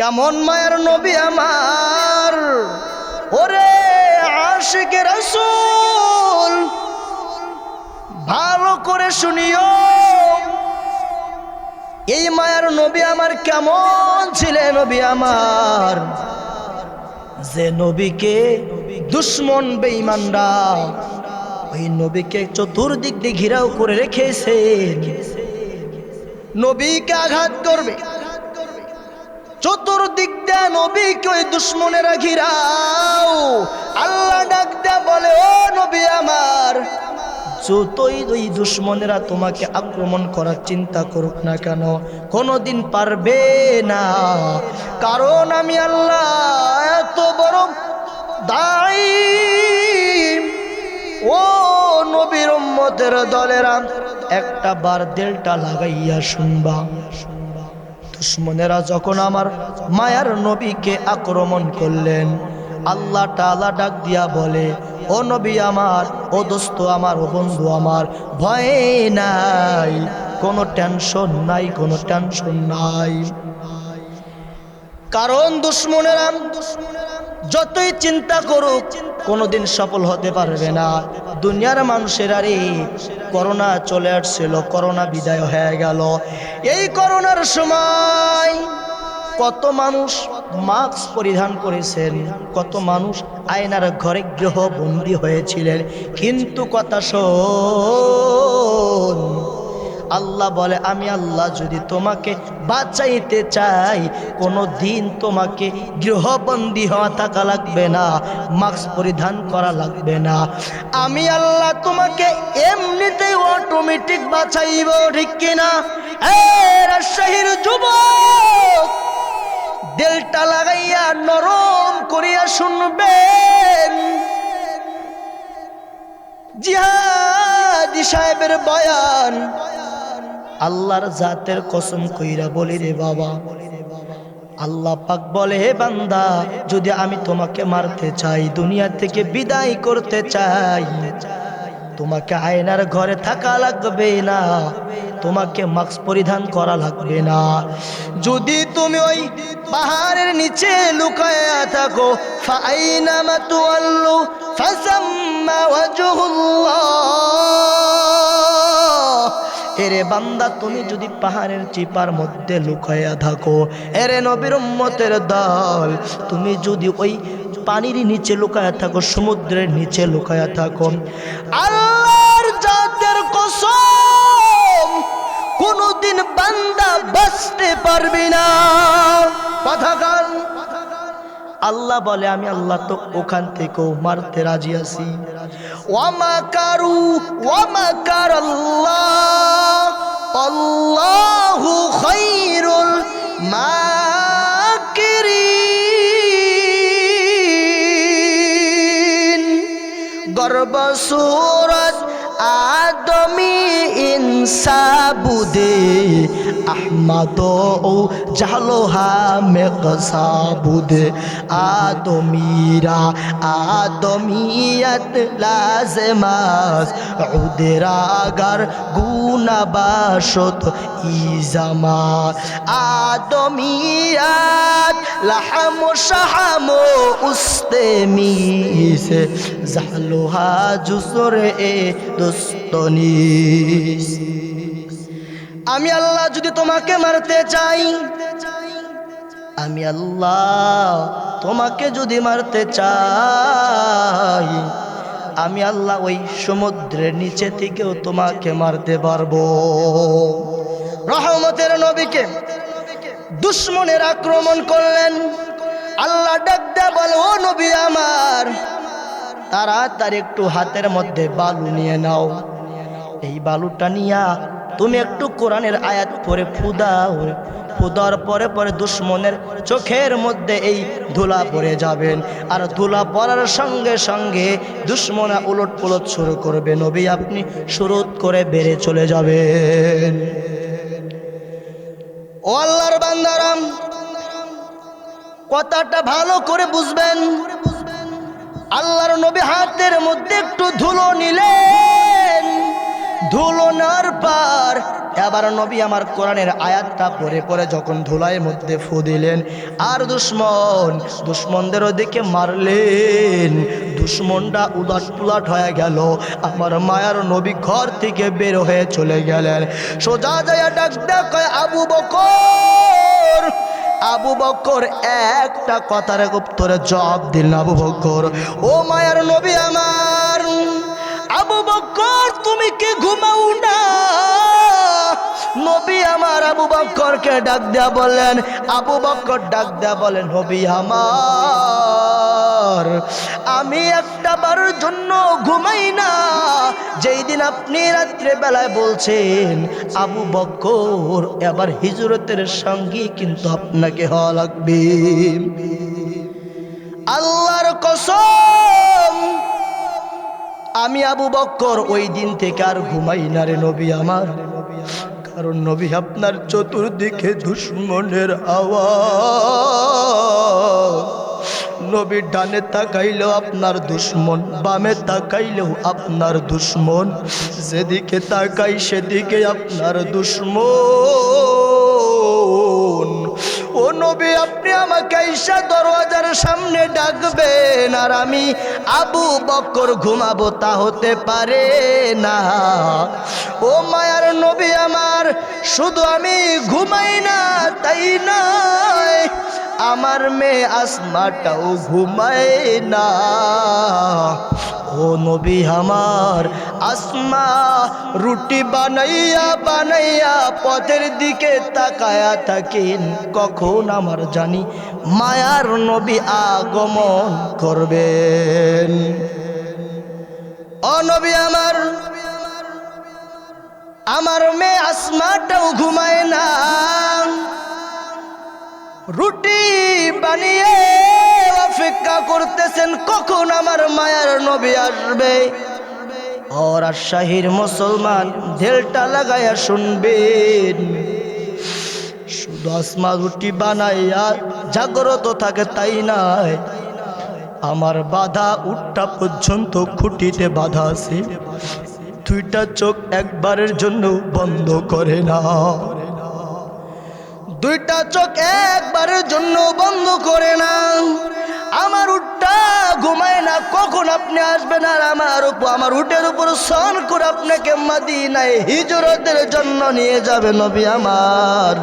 কেমন মায়ের নবী আমার, ওরে আশিকে রাসূল, ভালো করে শুনিও। এই মায়ের নবী আমার কেমন ছিলেন নবী আমার, যে নবীকে দুশ্মন বেঈমানরা ওই নবীকে চতুর্দিক দিয়ে ঘেরাও করে রেখেছেন। নবীকে আঘাত করবে, চতুর্দিক দিয়ে নবীকে ওই দুশ্মনেরা ঘিরাও। আল্লাহ ডাক দেয়া বলে, ও নবী আমার, যতই ওই দুশ্মনেরা তোমাকে আক্রমণ করার চিন্তা করুক না কেন, কোনোদিন পারবে না। কারণ আমি আল্লাহ এত বড় দায়ী। ও নবীর উম্মতের দলেরা, একটা বার দিলটা লাগাইয়া শুনবা, দুশ্মনেরা যখন আমার মায়ার নবীকে আক্রমণ করলেন, আল্লাহ তাআলা ডাক দিয়া বলে, ও নবী আমার, ও দোস্ত আমার, ও বন্ধু আমার, ভয় নাই, কোনো টেনশন নাই, কোনো টেনশন নাই। কারণ দুশ্মনেরা যতই চিন্তা করুক কোনোদিন সফল হতে পারবে না। দুনিয়ার মানুষের আরে করোনা চলে আসছিল, করোনা বিদায় হয়ে গেল। এই করোনার সময় কত মানুষ মাস্ক পরিধান করেছেন, কত মানুষ আয়নার ঘরে গৃহবন্দী হয়েছিলেন। কিন্তু কথা শোন, আল্লাহ বলে, আমি আল্লাহ যদি তোমাকে বাঁচাইতে চাই, কোনো দিন তোমাকে গৃহবন্দী হওয়া থাকা লাগবে না, মাস্ক পরিধান করা লাগবে না। আমি আল্লাহ তোমাকে এমনিতেই অটোমেটিক বাঁচাইব, ঠিক কিনা? রাজশাহীর যুবক, দিলটা লাগাইয়া নরম করিয়া শুনবেন, জিহাদি সাহেবের বয়ান। আল্লাহর জাতের কসম কইরা বলি রে বাবা, আল্লাহ পাক বলে, হে বান্দা, যদি আমি তোমাকে মারতে চাই, দুনিয়া থেকে বিদায় করতে চাই, তোমাকে আয়নার ঘরে থাকা লাগবে না, তোমাকে মাস্ক পরিধান করা লাগবে না। যদি তুমি ওই পাহাড়ের নিচে লুকায়া থাকো, ফাআইনামা তুওয়াল্লু ফাসাম্মা ওয়াজহুল্লাহ। এরে বান্দা, তুমি যদি পাহাড়ের চিপার মধ্যে লুকায়া থাকো, এরে নবীর উম্মতের দল, তুমি যদি ওই পানির নিচে লুকায়া থাকো, সমুদ্রের নিচে লুকায়া থাকো, আল্লাহর জাতের কসম, কোনদিন বান্দা বাঁচতে পারবি না। কথা কান। আল্লাহ বলে, আমি আল্লাহ তো ওখান থেকেও মারতে রাজি আছি। ওয়ামাকারু ওয়ামাকারাল্লাহ, আল্লাহু খায়রুল মাকিরিন। গর্ব সূরাত আদমি ইনসাবুদে আহমদ ও জাহলোহা মেকসাবুদে আদমিরা আদমিয়ত লাজমাস উদরাগার গুনাবাসত ইজামা আদমিয়াত লাহাম শাহাম উস্তেমিস জাহলোহা জুসরে এ দোস্তনিস। আমি আল্লাহ যদি তোমাকে মারতে চাই, আমি আল্লাহ তোমাকে যদি মারতে চাই, আমি আল্লাহ ওই সমুদ্রের নিচে থেকেও তোমাকে মারতে পারবো। রহমতের নবীকে দুশ্মনের আক্রমণ করলেন, আল্লাহ ডাক দেয়া বলে, ও নবী আমার, তাড়াতাড়ি একটু হাতের মধ্যে বালু নিয়ে নাও। এই বালুটা নিয়া তুমি একটু কোরআনের আয়াত পড়ে ফুদাও, ফুদার পরে পরে দুশ্মনের চোখের মধ্যে এই ধুলা পড়ে যাবেন, আর ধুলা পড়ার সঙ্গে সঙ্গে দুশ্মনা উলট পুলট শুরু করবে। নবী আপনি শুরু করে বেড়ে চলে যাবেন। ও আল্লাহর বান্দারাম, কথাটা ভালো করে বুঝবেন। আল্লাহর নবী হাতের মধ্যে একটু ধুলো নিলেন, ধুলো নেওয়ার পর এবার নবী আমার কোরআনের আয়াতটা পড়ে পড়ে যখন ধুলায় মধ্যে ফু দিলেন, আর দুশ্মনদের ওদিকে মারলেন, দুশ্মনটা উলট পুলট হয়ে গেল। আমার মায়ার নবী ঘর থেকে বের হয়ে চলে গেলেন। সোজা যায় ডাক কয় আবু বকর। আবু বকর একটা কথার উত্তরে জবাব দিলেন, আবু বকর, ও মায়ার নবী আমার, আবু বকর তুমি কি ঘুমাও না? নবী আমার আবু বকরকে ডাক দেয়া বললেন, আবু বকর ডাক দেয়া বলেন, নবী আমার, আমি একটা বারের জন্য ঘুমাই না। যেই দিন আপনি রাত্রে বেলায় বলছেন আবু বকর এবার হিজরতের সঙ্গী কিন্তু আপনাকে হওয়া লাগবে, আল্লাহর কসম আমি আবু বকর ওই দিন থেকে আর ঘুমাই না রে নবী আমার। কারণ নবী আপনার চতুর্দিকে দুশ্মনের আওয়াজ, নবী ডানে তাকাইলেও আপনার দুশ্মন, বামে তাকাইলেও আপনার দুশ্মন, যেদিকে তাকাই সেদিকে আপনার দুশ্মন। ও নবী আপনি আমাকে ঈশা দরওয়াজার সামনে ডাকবেন আর আমি আবু বকর ঘুমাবো, তা হতে পারে না। ও মায়ার নবী আমার, শুধু আমি ঘুমাই না তাই নয়, আমার মেয়ে আসমাটাও ঘুমায় না। ও নবী আমার, আসমা রুটি বানাইয়া বানাইয়া পথের দিকে তাকায়া থাকেন, কখন আমার জানি মায়ার নবী আগমন করবেন। ও নবী আমার, আমার মেয়ে আসমাটাও ঘুমায় না, রুটি বানিয়ে অপেক্ষা করতেছেন কখন আমার মায়ার নবী আসবে। ও রাজশাহীর মুসলমান ঢেলটা লাগাইয়া শুনবেন, শুধু আসমা রুটি বানাইয়া জাগ্রত থাকে তাই নাই, আমার বাধা উঠটা পর্যন্ত খুঁটিতে বাধা আছে, দুইটা চোখ একবারের জন্য বন্ধ করে না, দুইটা চোখ একবারের জন্য বন্ধ করে না। আমার উটটা ঘুমায় না, কখন আপনি আসবেন আর আমার উটের উপর সন করে আপনাকে মদিনায় হিজরতের জন্য নিয়ে যাবে নবী আমার।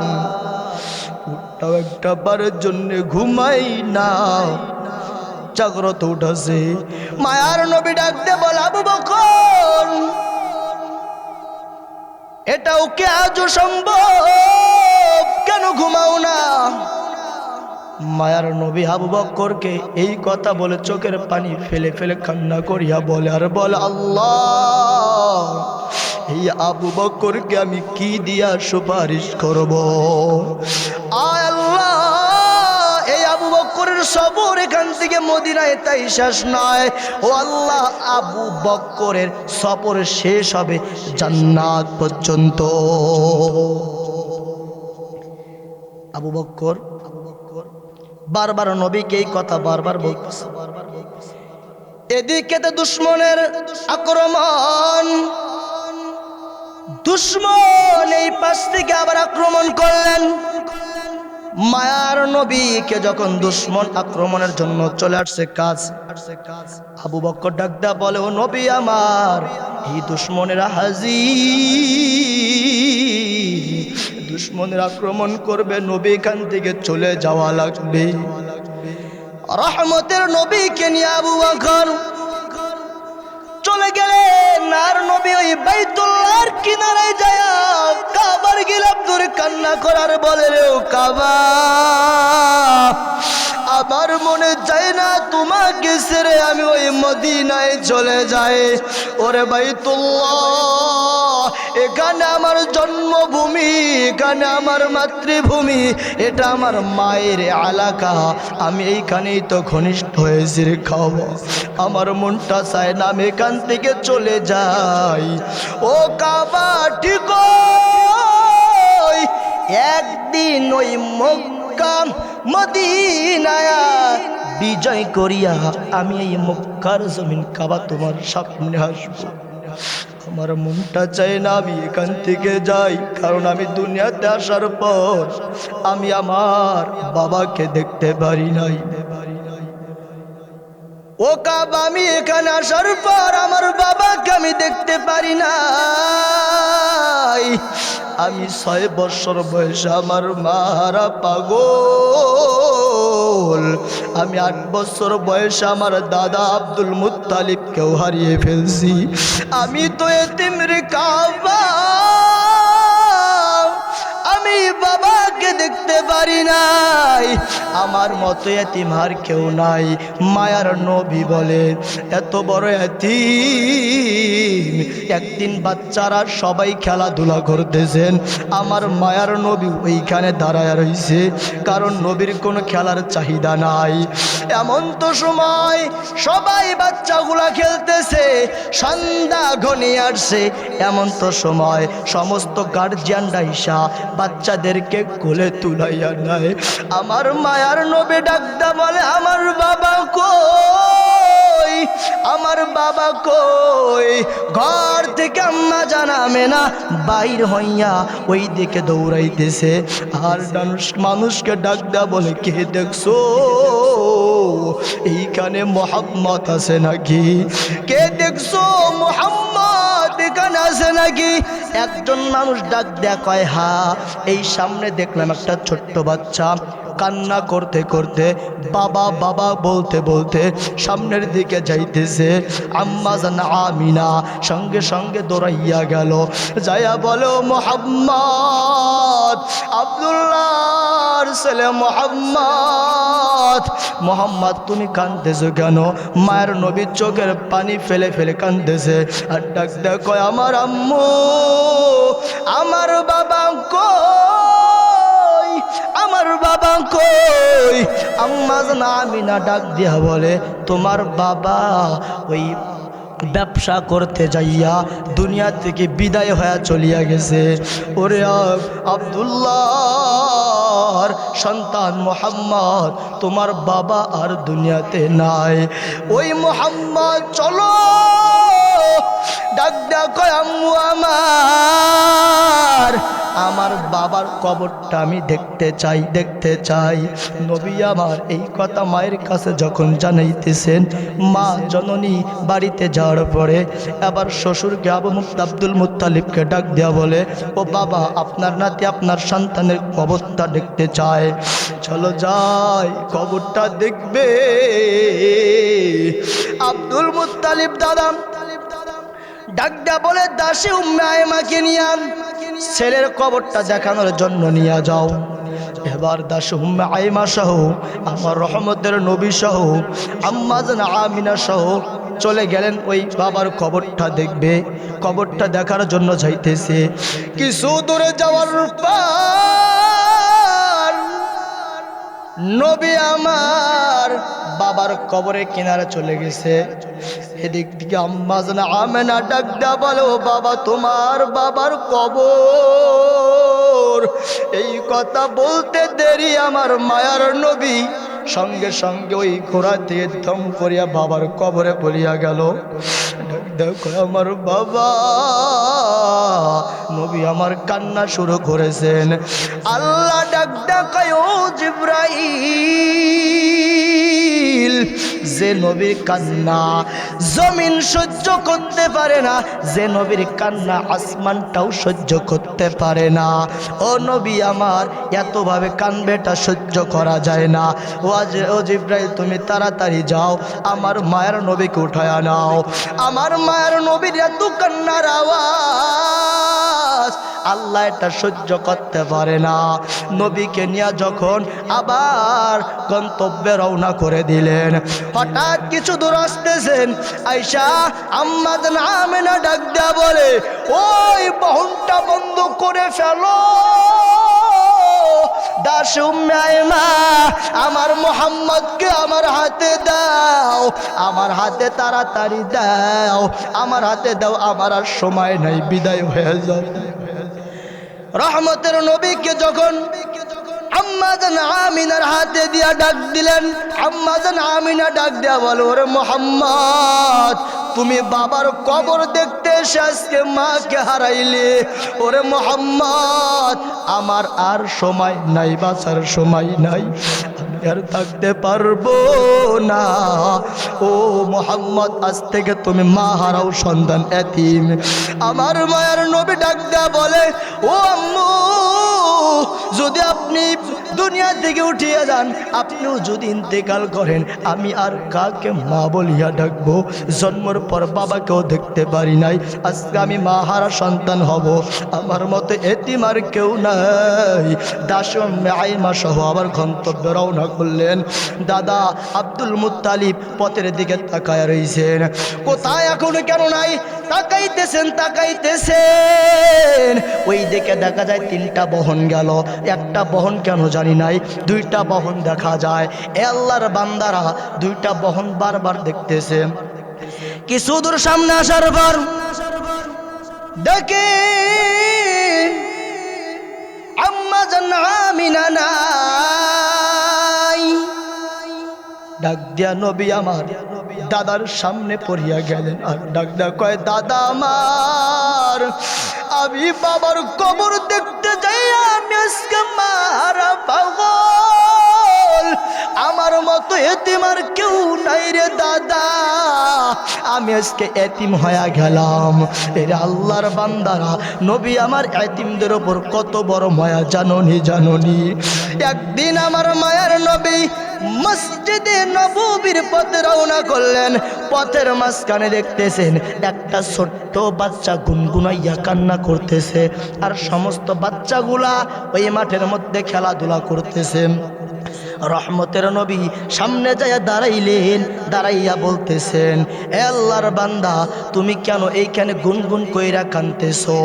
উটটাও একটা বারের জন্য ঘুমাই না, জাগ্রত উঠাছে। মায়ার নবী ডাকতে বল, আবু বকর এটাও কি আজও সম্ভব? কেন ঘুমাও না? মায়ার নবী আবু বকরকে এই কথা বলে চোখের পানি ফেলে ফেলে কান্না করিয়া বলে আর বলে, আল্লাহ এই আবু বকরকে আমি কি দিয়া সুপারিশ করব? আয় আল্লাহ, এই আবু বকরের সবর এখান থেকে মদিনায় তাই শেষ নয়। ও আল্লাহ, আবু বকরের সফর শেষ হবে জান্নাত পর্যন্ত। আবু বকর বারবার নবীকে এই কথা বারবার বলতেছে। এদিকে তো দুশ্মনের আক্রমণ, দুশ্মন এই পাশ থেকে আবার আক্রমণ করলেন। মায়ার নবীকে যখন দুশ্মন আক্রমণের জন্য চলে আসছে কাজ, আবু বকর ডাকদা বলে, ও নবী আমার, এই দুশ্মনেরা হাজির, দুশ্মনের আক্রমণ করবে, নবী এখান থেকে চলে যাওয়া লাগবে। রহমতের নবীকে নিয়ে আবু বকর চলে গেলেন। আর নবী ওই বাইতুল্লাহর কিনারায় যায় কাবার গিলাফ ধরে কান্না করার বলে, রে ও কাবা, আমার মনে চায় না তোমাকে ছেড়ে আমি ওই মদিনায় চলে যাই। ওরে বাইতুল্লাহ, এখানে আমার জন্মভূমি, এখানে আমার মাতৃভূমি, এটা আমার মায়ের এলাকা, আমি এইখানেই তো ঘনিষ্ঠ হয়েছি রে খাওয়া, আমার মনটা চায় না আমি এখান থেকে চলে যাই। ও কাবা ঠিক একদিন ওই মক্কা মদিনায় বিজয় করিয়া আমি এই মক্কার জমিন কাবা তোমার সামনে আসবো। আমার মনটা চাই না আমি এখান থেকে যাই, কারণ আমি দুনিয়াতে আসার পর আমি আমার বাবাকে দেখতে পারি নাই। ও কাবা, আমি এখানে আসার পর আমার বাবাকে আমি দেখতে পারি নাই। আমি 6 বছর বয়সে আমার মারা পাগল। আমি 8 বছর বয়সে আমার দাদা আব্দুল মুত্তালিবকেও হারিয়ে ফেলছি। আমি তো এতিম রে কাবা, আমি বাবাকে দেখতে পারি নাই। আমার মতো এতিম আর কেউ নাই। মায়ার নবী বলে এত বড় এতিম। একদিন বাচ্চারা সবাই খেলাধুলা করতেছেন, আমার মায়ার নবী ওইখানে দাঁড়ায় রইছে, কারণ নবীর কোনো খেলার চাহিদা নাই। এমন তো সময় সবাই বাচ্চাগুলা খেলতেছে, সন্ধ্যা ঘনিয়ে আসছে। এমন তো সময় সমস্ত গার্জিয়ানরা ইসা বাচ্চাদেরকে কোলে তুলাইয়া নেয়। আমার মায়ার নবী ডাকদা বলে আমার বাবা কই, আমার বাবা কই। ঘর থেকে আম্মা জানামে না বাইর হইয়া ওই দিকে দৌড়াইতেছে। আর মানুষকে ডাকদা বলে কে দেখছো এইখানে মোহাম্মদ আছে নাকি? কে দেখছো মোহাম্মদ এখানে আছে নাকি? একজন মানুষ ডাক দেয়া কয় হা, এই সামনে দেখলাম একটা ছোট্ট বাচ্চা কান্না করতে করতে বাবা বাবা বলতে বলতে সামনের দিকে যাইতেছে। আম্মা জান আমিনা সঙ্গে সঙ্গে দৌড়াইয়া গেল, যাইয়া বলো মোহাম্মদ, আব্দুল্লাহর ছেলে মোহাম্মদ, মোহাম্মদ তুমি কাঁদতেছো কেন? মায়ের নবীর চোখের পানি ফেলে ফেলে কাঁদতেছে। আর ডাক দেয়া কয় আমার আম্মু, আমার বাবা কই, আমার বাবা কই? আম্মা জান আমিনা ডাক দিয়া বলে তোমার বাবা ওই ব্যবসা করতে যাইয়া দুনিয়া থেকে বিদায় হয়ে চলিয়া গেছে। ওরে আব্দুল্লাহর সন্তান মোহাম্মদ, তোমার বাবা আর দুনিয়াতে নাই। ওই মোহাম্মদ চলো, ডাক ডাক কয় আম্মু আমার বাবার কবরটা আমি দেখতে চাই, দেখতে চাই। নবী আমার এই কথা মায়ের কাছে যখন জানাইতেছেন, মা জননী বাড়িতে যাওয়ার পরে আবার শ্বশুরকে আব্দুল মুত্তালিবকে ডাক দেওয়া বলে ও বাবা, আপনার নাতি আপনার সন্তানের কবরটা দেখতে চায়, চলো যাই কবরটা দেখবে। আব্দুল মুত্তালিব দাদা ডাক দেয়া বলে দাসী উম্মে আয়মাকে নিয়ে ছেলের কবরটা দেখানোর জন্য নিয়ে যাও। এবার দাসী উম্মে আয়মা সহ আমার রহমতের নবী সহ আম্মা জান আমিনা সহ চলে গেলেন ওই বাবার কবরটা দেখবে। কবরটা দেখার জন্য যাইতেছে। কিছু দূরে যাওয়ার পর নবী আমার বাবার কবরের কিনারে চলে গেছে। এদিক দিকে আম্মা জান আমেনা ডাক দেয়া বলে ও বাবা, তোমার বাবার কবর। এই কথা বলতে দেরি আমার মায়ার নবী সঙ্গে সঙ্গে ওই ঘোড়া দিয়ে দম করিয়া বাবার কবরে পড়িয়া গেল। দেখো আমার বাবা, নবী আমার কান্না শুরু করেছেন। আল্লাহ ডাক ডাকায় ও জিবরাইল, যে নবীর কান্না জমিন সহ্য করতে পারে না, যে নবীর কান্না আসমানটাও সহ্য করতে পারে না। ও নবী আমার এতভাবে কানবেটা সহ্য করা যায় না। ও জিবরাইল তুমি তাড়াতাড়ি যাও, আমার মায়ের নবীকে উঠায় নাও। আমার মায়ের নবীর এত কান্নার আওয়াজ আল্লাহ এটা সহ্য করতে পারে না। নবীকে নিয়ে যখন আবার গন্তব্যে রওনা করে দিলেন, হঠাৎ কিছু দূর আসতেছেন, আয়েশা আম্মা জান আমেনা ডাক দেয়া বলে ওই বহনটা বন্ধ করে ফেলো। দাসী উম্মে আয়মা আমার মোহাম্মদকে আমার হাতে দাও, আমার হাতে তাড়াতাড়ি দাও, আমার হাতে দাও, আমার আর সময় নাই, বিদায় হয়ে যাও। রহমতের নবীকে যখন আম্মা জান আমিনার হাতে দিয়া ডাক দিলেন, আম্মা জান আমিনা ডাক দেয়া বলো ওরে মোহাম্মদ, তুমি বাবার কবর দেখতে বয়সে আজকে মাকে হারাইলে, ওরে মোহাম্মদ আমার আর সময় নাই, বাঁচার সময় নাই, আমি আর থাকতে পারবো না। ও মোহাম্মদ আজ থেকে তুমি মা হারাও, সন্তান এতিম। আমার মায়ের নবী ডাক দেয়া বলে, ও আম্মু যদি আপনি দুনিয়া থেকে উঠিয়ে যান, আপনিও যদি ইন্তেকাল করেন, আমি আর কাকে মা বলিয়া ডাকবো? জন্মের পর বাবাকেও দেখতে পারি নাই, আজকে আমি মা হারা সন্তান হব। আমার মতো এতিম আর কেউ নাই। দাসম আইমা সহ আবার গন্তব্যে রওনা করলেন। দাদা আব্দুল মুত্তালিব পথের দিকে তাকায় রইছেন। কোথায় এখনো কেন নাই? তাকাইতেছেন তাকাইতেছেন, ওই দিকে দেখা যায় 3টা বহন গেল, একটা বহন কেন জানি নাই, 2টা বহন দেখা যায়। আল্লাহর বান্দারা 2টা বহন বারবার দেখতেছে। কিছু দূর সামনে আসার পর দেখে আম্মা জান আমিনা নাই। ডাক দিয়া নবী আমার দাদার সামনে পড়িয়া গেলেন, আর ডাক দিয়া কয়, দাদা আমার, আমি বাবার কবর দেখতে যাই, আমি আজকে মারা পাগল, আমার মতো এতিম আর কেউ নাই রে দাদা, আমি আজকে এতিম হয়ে গেলাম। এরে আল্লাহর বান্দারা, নবী আমার এতিমদের ওপর কত বড় মায়া জাননি জাননি। একদিন আমার মায়ার নবী মসজিদে নববীর পথে রওনা করলেন। পথের মাঝখানে দেখতেছেন একটা ছোট্ট বাচ্চা গুনগুনাইয়া কান্না করতেছে, আর সমস্ত বাচ্চাগুলা ওই মাঠের মধ্যে খেলাধুলা করতেছে। রহমতের নবী সামনে যাইয়া দাঁড়াইলেন, দাঁড়াইয়া বলতেছেন, এ আল্লাহর বান্দা, তুমি কেন এইখানে গুনগুন কইরা কাঁদতেছো?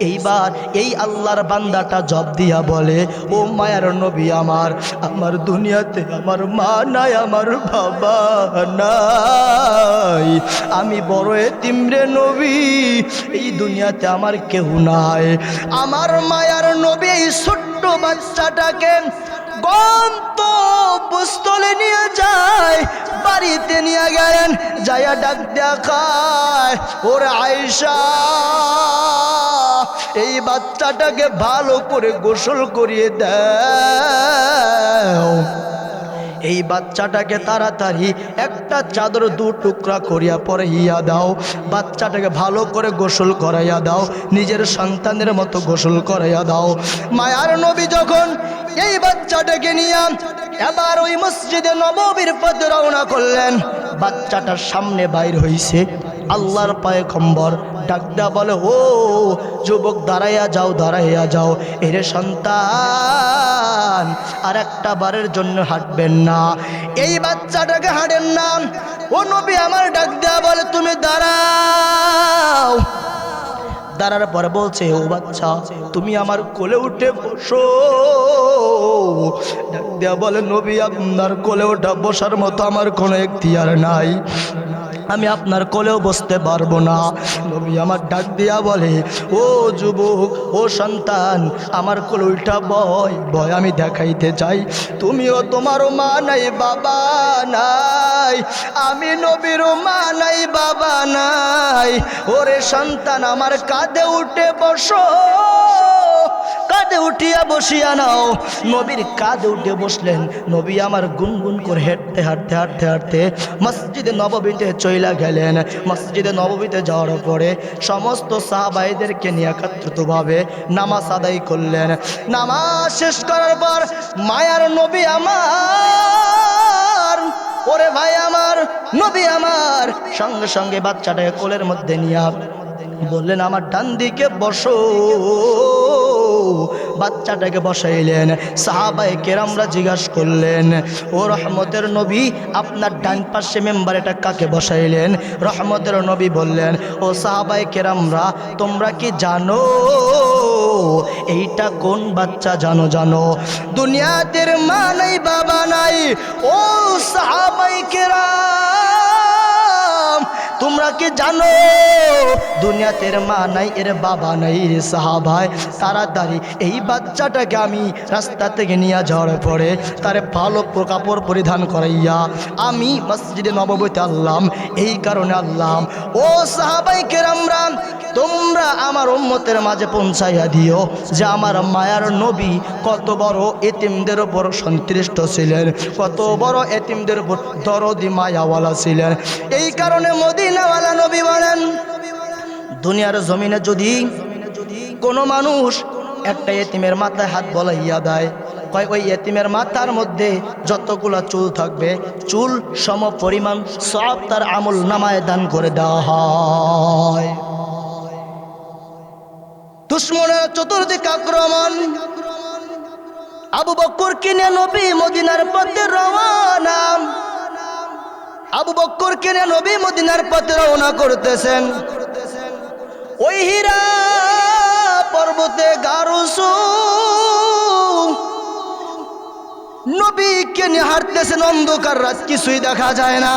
এইবার এই আল্লাহর বান্দাটা জব দিয়া বলে, ও মায়ার নবী আমার, আমার দুনিয়াতে আমার মা নাই, আমার বাবা নাই, আমি বড় এতিম রে নবী, এই দুনিয়াতে আমার কেউ নাই। আমার মায়ার নবী এই ছোট্ট বাচ্চাটাকে গন্তব্যস্থলে নিয়ে যায়, বাড়িতে নিয়ে গেলেন। যাইয়া ডাক দেখায়, ওর আয়েশা, এই বাচ্চাটাকে ভালো করে গোসল করিয়ে দাও, এই বাচ্চাটাকে তাড়াতাড়ি একটা চাদর 2 টুকরা করিয়া পরাইয়া দাও, বাচ্চাটাকে ভালো করে গোসল করাইয়া দাও, নিজের সন্তানের মতো গোসল করাইয়া দাও। মায়ার নবী যখন এই বাচ্চাটাকে নিয়ে এবার ওই মসজিদে নববীর পথে রওনা করলেন, বাচ্চাটার সামনে বাইর হইছে আল্লাহর পয়গম্বর। ডাক দেয়া বলে, ও যুবক, দাঁড়াইয়া যাও, দাঁড়াইয়া যাও, এরে সন্তান, আর একটা বারের জন্য হাঁটবেন না, এই বাচ্চাটাকে হাঁটেন না। ও নবী আমার ডাক দেয়া বলে, তুমি দাঁড়াও। দাঁড়ার পরে বলছে, ও বাচ্চা, তুমি আমার কোলে উঠে বসো। ডাক দেয়া বলে, নবী আপনার কোলে ওঠা বসার মতো আমার কোনো এখতিয়ার নাই, আমি আপনার কোলেও বসতে পারবো না। নবী আমার ডাক দিয়া বলে, ও যুবক, ও সন্তান, আমার কোলে উল্টা বয়, বয় আমি দেখাইতে চাই, তুমিও, তোমারও মা নাই, বাবা নাই, আমি নবীরও মা নাই, বাবা নাই, ওরে সন্তান আমার কাঁধে উঠে বসো, কাঁধে উঠিয়া বসিয়া নাও। নবীর কাঁধে উঠে বসলেন। নবী আমার গুনগুন করে হেঁটতে হাঁটতে হাঁটতে হাঁটতে মসজিদে নববীতে চইলা গেলেন। মসজিদে নববীতে যাওয়ার পরে সমস্ত সাহাবাইদেরকে নিয়ে একত্রিতভাবে নামাজ আদায় করলেন। নামাজ শেষ করার পর মায়ার নবী আমার, ওরে ভাই আমার, নবী আমার সঙ্গে সঙ্গে বাচ্চাটাকে কোলের মধ্যে নিয়ে বললেন, আমার ডান দিকে বসো। বাচ্চাটাকে বসাইলেন। সাহাবায়ে কেরামরা জিজ্ঞাসা করলেন, ও রহমতের নবী, আপনার ডান পাশে মেম্বার এটা কাকে বসাইলেন? রহমতের নবী বললেন, ও সাহাবায়ে কেরামরা, তোমরা কি জানো এইটা কোন বাচ্চা? জানো জানো, দুনিয়াতে মা নাই, বাবা নাই। ও সাহাবায়ে কেরাম, তোমরা কি জানো দুনিয়াতে এর মা নাই এর বাবা নাই রে সাহাবায় তাড়াতাড়ি এই বাচ্চাটাকে আমি রাস্তা থেকে নিয়ে যাওয়ার পরে তারে ভালো কাপড় পরিধান করাইয়া আমি মসজিদে নববীতে আনলাম। এই কারণে আল্লাহ ও সাহাবায়ে কেরামরা তোমরা আমার উম্মতের মাঝে পৌঁছাইয়া দিও যে আমার মায়ার নবী কত বড় এতিমদের উপর সন্তুষ্ট ছিলেন, কত বড় এতিমদের উপর দরদি মায়াওয়ালা ছিলেন। এই কারণে মদিনাওয়ালা নবী বলেন দুনিয়ার জমিনে যদি কোনো মানুষ একটা এতিমের মাথায় হাত বলাইয়া দেয় কয় ওই এতিমের মাথার মধ্যে যতগুলা চুল থাকবে চুল সম পরিমাণ সব তার আমল নামায় দান করে দেওয়া হয়। দুশমনের চতুর্দিক আক্রমণ, আবু বকর কিনে নবী মদিনার পথে রওনা। আবু বকর কিনে নবী মদিনার পথে রওনা করতেছেন। ওই হীরা পর্বতে গারুসু নবীকে নিয়ে হাঁটতেছেন, অন্ধকার রাত কিছুই দেখা যায় না।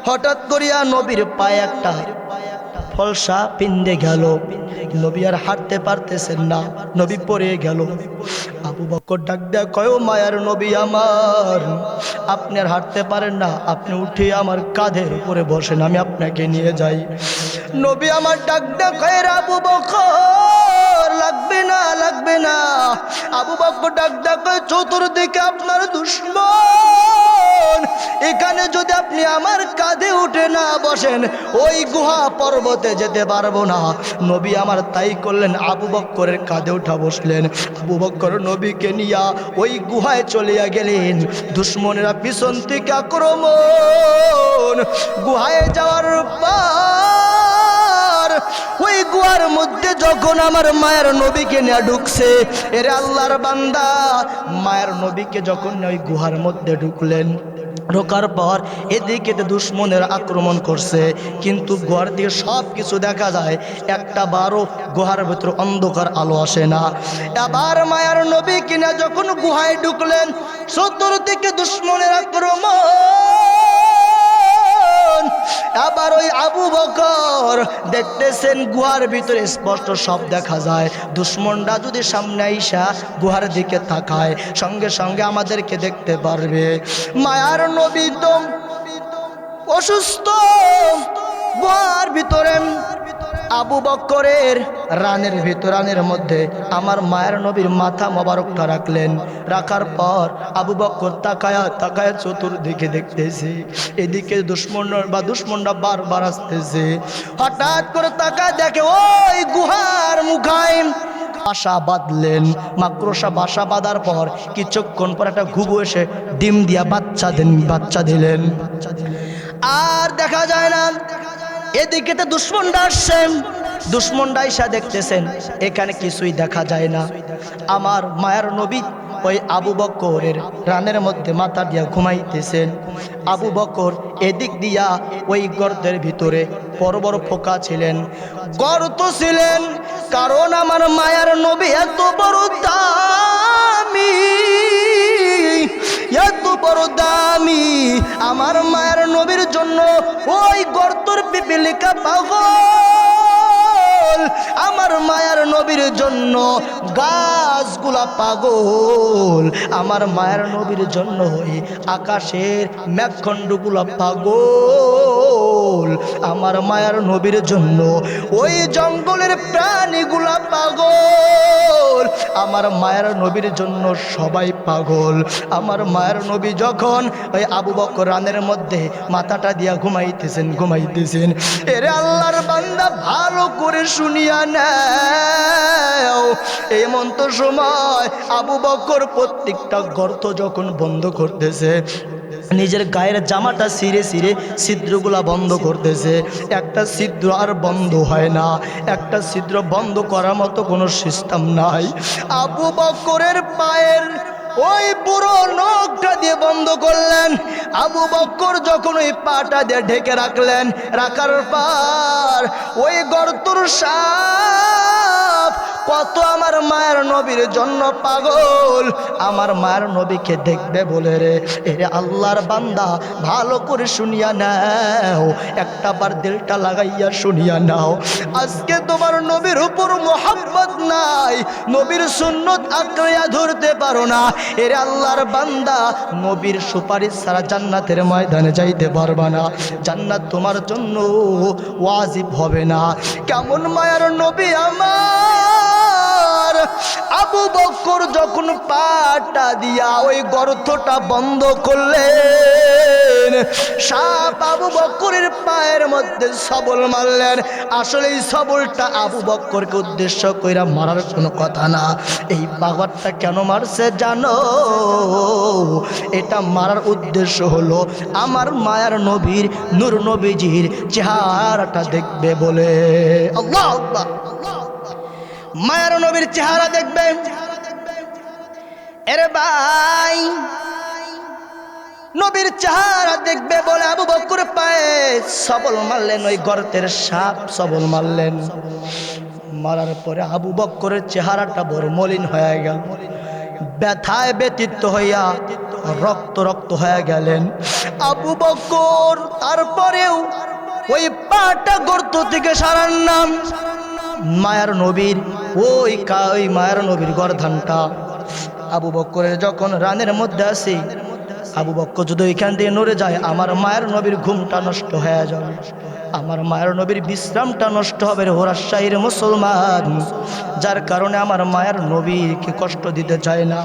হঠাৎ করিয়া নবীর পায়ে একটা ফলসা পিন্দে গেল, নবী আর হাঁটতে পারতেছেন না, নবী পড়ে গেল। আবু বকর ডাক দেয়া কয় ও মায়ার নবী আমার, আপনি আর হাঁটতে পারেন না, আপনি উঠে আমার কাঁধের উপরে বসেন, আমি আপনাকে নিয়ে যাই। নবী আমার ডাক দেয়া কয় আবু বকর লাগবে না লাগবে না। আবু বকর ডাক দেয়া কয় চতুর্দিকে আপনার দুশমন, এখানে যদি আপনি আমার কাঁধে উঠে না বসেন ওই গুহা পর্বতে যেতে পারবো না। নবী আমার তাই করলেন, আবু বকরের কাঁধে উঠা বসলেন। আবু বকর নবীকে নিয়া ওই গুহায় চলিয়া গেলেন। দুশমনেরা পিছন থেকে আক্রমণ, গুহায় যাওয়ার পর ওই গুহার মধ্যে যখন আমার মায়ের নবীকে নিয়ে ঢুকছে, এরে আল্লাহর বান্দা মায়ের নবীকে যখন ওই গুহার মধ্যে ঢুকলেন, ঢোকার পর এদিকে দুশমনের আক্রমণ করছে, কিন্তু গুহার দিকে সব কিছু দেখা যায়, একটা বারো গুহার ভিতর অন্ধকার আলো আসে না। আবার মায়ার নবী কিনা যখন গুহায় ঢুকলেন, চতুর্দিকে দুশমনের আক্রমণ। আবার ওই আবু বকর দেখতেছেন গুহার ভিতরে স্পষ্ট সব দেখা যায়। দুশমনরা যদি সামনে আইসা গুহার দিকে তাকায় সঙ্গে সঙ্গে আমাদেরকে দেখতে পারবে। মায়ার নবী তো অসুস্থ, গুহার ভিতরে আবু বকরের রানের মধ্যে আমার মায়ের নবীর মাথা মোবারকটা রাখলেন। রাখার পর আবু বকর তাকায়া চতুর্দিকে দেখতেছে, এদিকে দুশমনরা বারবার আসতেছে। হঠাৎ করে তাকায় দেখে ওই গুহার মুখায় বাসা বাঁধলেন। মাকড়সা বাসা বাঁধার পর কিছুক্ষণ পর একটা ঘুঘু এসে ডিম দিয়া বাচ্চা দিলেন। আর দেখা যায় না। এদিকে তো দুশমনরা আসছেন, দুশমনরা এসে দেখতেছেন এখানে কিছুই দেখা যায় না। আমার মায়ের নবী ওই আবু বকরের রানের মধ্যে মাথা দিয়া ঘুমাইতেছেন। আবু বকর এদিক দিয়া ওই গর্তের ভিতরে বড় বড় ফোকা ছিলেন, গর্ত ছিলেন, কারণ আমার মায়ের নবী এত বড় দামি, এত বড় দামি। আমার মায়ের নবীর জন্য ওই গর্তর পিপিলিকা পাগল, আমার মায়ের নবীর জন্য গাছগুলা পাগল, আমার মায়ের নবীর জন্য ওই আকাশের মেঘখণ্ডগুলা পাগল, আমার মায়ের নবীর জন্য ওই জঙ্গলের প্রাণীগুলা পাগল, আমার মায়ের নবীর জন্য সবাই পাগল। আমার মায়ের নবী যখন ওই আবু বকর রানের মধ্যে মাথাটা দিয়া ঘুমাইতেছেন, এরে আল্লাহর বান্দা ভালো করে শুনিয়া নাও। এমন তো সময় আবু বকর প্রত্যেকটা গর্ত যখন বন্ধ করতেছে, নিজের গায়ের জামাটা ছিঁড়ে ছিদ্রগুলা বন্ধ করতেছে, একটা ছিদ্র আর বন্ধ হয় না, একটা ছিদ্র বন্ধ করার মতো কোনো সিস্টেম নাই। আবু বকরের পায়ের ওই পুরো নখটা দিয়ে বন্ধ করলেন। আবু বকর যখন ওই পাটা দিয়ে ঢেকে রাখলেন, রাখার পর ওই গর্তর সাপ কত আমার মায়ের নবীর জন্য পাগল, আমার মায়ের নবীকে দেখবে বলে রে। এরে আল্লাহর বান্দা ভালো করে শুনিয়া নাও, একটা বার দিলটা লাগাইয়া শুনিয়া নাও। আজকে তোমার নবীর উপর মোহাব্বত নাই, নবীর সুন্নত আঁকড়িয়া ধরতে পারো না। এরে আল্লাহর বান্দা, নবীর সুপারিশ ছাড়া জান্নাতের ময়দানে যাইতে পারবা না, জান্নাত তোমার জন্য ওয়াজিব হবে না। কেমন মায়ার নবী আমার! আবু বকর যখন পাটা দিয়া ওই গর্তটা বন্ধ করলেন, সাপ আবু বকরের পায়ের মধ্যে সবল মারলেন। আসলে এই সবলটা আবু বকরকে উদ্দেশ্য কইরা মারার কোনো কথা না। এই পাগড়টা কেন মারছে জানো? এটা মারার উদ্দেশ্য হলো আমার মায়ার নবীর, নূর নবীজির চেহারাটা দেখবে বলে। আল্লাহ আল্লাহ, মায়ার নবীর চেহারা দেখবে। এরে ভাই, নবীর চেহারা দেখবে বলে আবু বকর পায়ে সবল মারলেন, ওই গর্তের সাপ সবল মারলেন। মারার পরে আবু বকরের চেহারাটা বড় মলিন হয়ে গেল, ব্যথায় ব্যতীত হইয়া রক্ত রক্ত হয়ে গেলেন আবু বকর। তারপরেও ওই পাটা গর্ত থেকে সারার নাম মায়ার নবীর, ওই মায়ার নবীর গর্ধানটা আবু বকরের যখন রানের মধ্যে আসে, আবু বকর যদি ওইখান দিয়ে নড়ে যায়, আমার মায়ের নবীর ঘুমটা নষ্ট হয়ে যাবে, আমার মায়ের নবীর বিশ্রামটা নষ্ট হবে। হোরাশাহীর মুসলমান, যার কারণে আমার মায়ের নবীকে কষ্ট দিতে চায় না।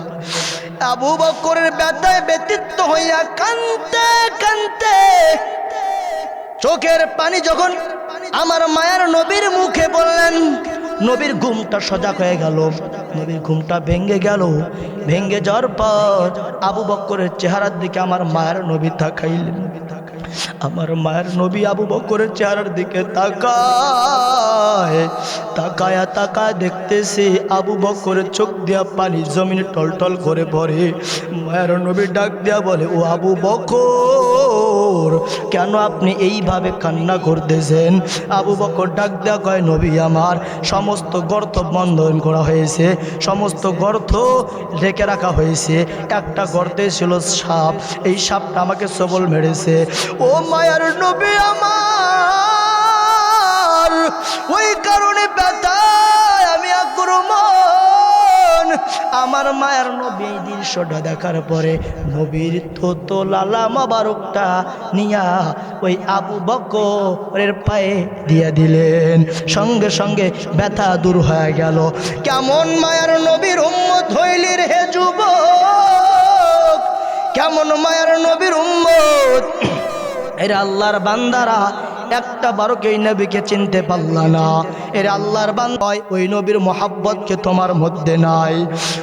আবু বকরের ব্যথায় ব্যতীত হইয়া কাঁদতে কাঁদতে চোখের পানি যখন আমার মায়ের নবীর মুখে বললেন, নবীর ঘুমটা সজাগ হয়ে গেল, নবীর ঘুমটা ভেঙে গেল। ভেঙে যাওয়ার পর আবু বকরের চেহারার দিকে আমার মায়ের নবী তাকাইলেন। আমার মায়ের নবী আবু বকরের চেহারার দিকে তাকায়, তাকায়া তাকায় দেখতেছে আবু বকরের চোখ দিয়া পানি জমিনে টলটল করে পড়ে। মায়ের নবী ডাক দিয়া বলে, ও আবু বকর, কেন আপনি এইভাবে কান্না করতেছেন? আবু বকর ডাক দেয়া কয়, নবী আমার, সমস্ত গর্ত বন্ধন করা হয়েছে, সমস্ত গর্ত ঢেকে রাখা হয়েছে, একটা গর্তে ছিল সাপ, এই সাপটা আমাকে সবল মেরেছে। ও মায়ার নবী আমার, ওই কারণে ব্যথায় আমি আক্রমণ। আমার মায়ের নবী এই দৃশ্যটা দেখার পরে নবীর থুতু লালা মোবারকটা নিয়া ওই আবু বকরের পায়ে দিয়ে দিলেন, সঙ্গে সঙ্গে ব্যথা দূর হয়ে গেল। কেমন মায়ের নবীর উম্মত হইলি রে যুবক, কেমন মায়ের নবীর উম্মত! এরা আল্লাহর বান্দারা একটা বারোকে এই নবীকে চিনতে পারলা না। এরা আল্লাহর বান্দা, ওই নবীর মোহাব্বতকে তোমার মধ্যে নাই।